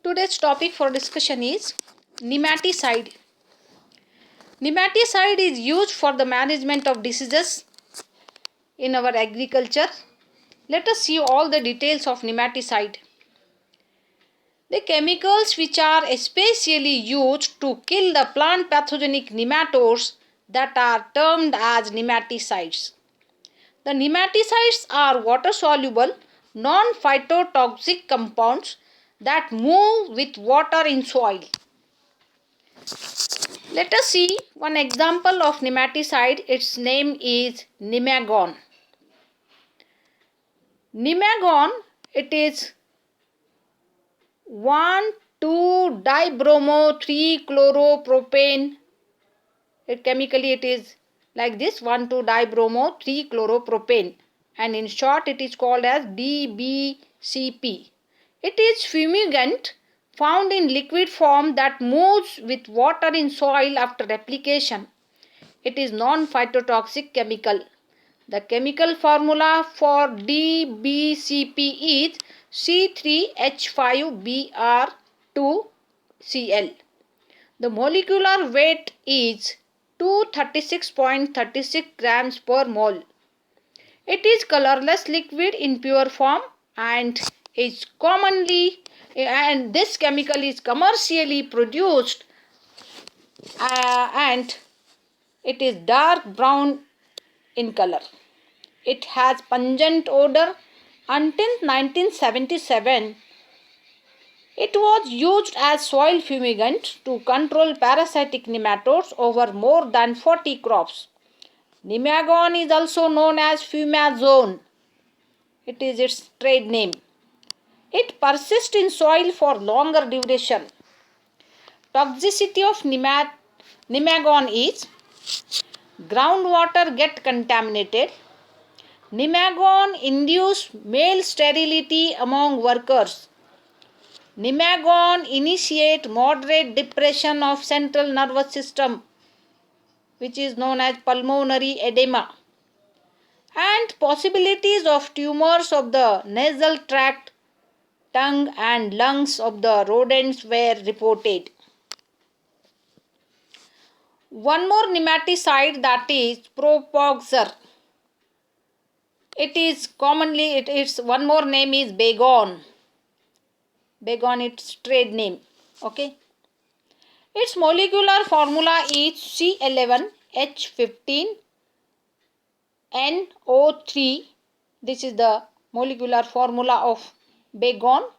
Today's topic for discussion is nematicide. Nematicide is used for the management of diseases in our agriculture. Let us see all the details of nematicide. The chemicals which are especially used to kill the plant pathogenic nematodes that are termed as nematicides. The nematicides are water-soluble, non-phytotoxic compounds that move with water in soil. Let us see one example of nematicide. Its name is Nemagon. Nemagon, it is 1,2-dibromo-3-chloropropane. Chemically it is like this, 1,2-dibromo-3-chloropropane, and in short it is called as DBCP. It is fumigant found in liquid form that moves with water in soil after application. It is non-phytotoxic chemical. The chemical formula for DBCP is C3H5Br2Cl. The molecular weight is 236.36 grams per mole. It is colorless liquid in pure form and this chemical is commercially produced and it is dark brown in color. It has pungent odor. Until 1977, it was used as soil fumigant to control parasitic nematodes over more than 40 crops. Nemagon is also known as fumazone. It is its trade name. It persists in soil for longer duration. Toxicity of Nemagon is groundwater get contaminated. Nemagon induce male sterility among workers. Nemagon initiate moderate depression of central nervous system, which is known as pulmonary edema, and possibilities of tumors of the nasal tract, tongue and lungs of the rodents were reported. One more nematicide, that is Propoxur. Its one more name is Baygon. Baygon, its trade name. Okay. Its molecular formula is C11H15NO3. This is the molecular formula of Baygon.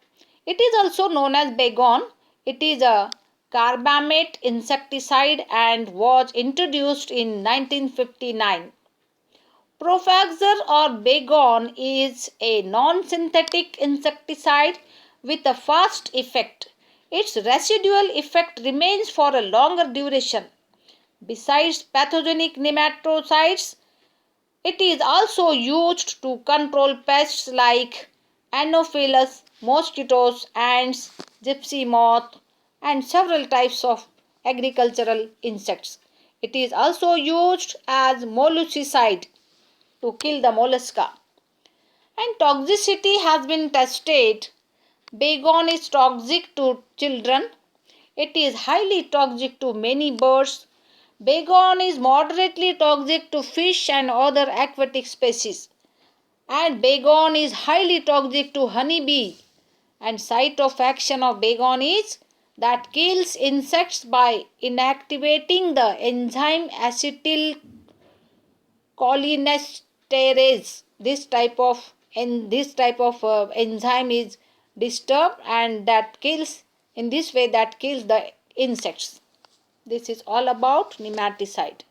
It is also known as Baygon. It is a carbamate insecticide and was introduced in 1959. Propoxur or Baygon is a non-synthetic insecticide with a fast effect. Its residual effect remains for a longer duration. Besides pathogenic nematicides, it is also used to control pests like Anopheles, mosquitoes, ants, gypsy moth, and several types of agricultural insects. It is also used as molluscicide to kill the mollusca. And toxicity has been tested. Baygon is toxic to children. It is highly toxic to many birds. Baygon is moderately toxic to fish and other aquatic species. And Baygon is highly toxic to honeybee. And site of action of Baygon is that kills insects by inactivating the enzyme acetylcholinesterase. This type of enzyme is disturbed, and that kills the insects. This is all about nematicide.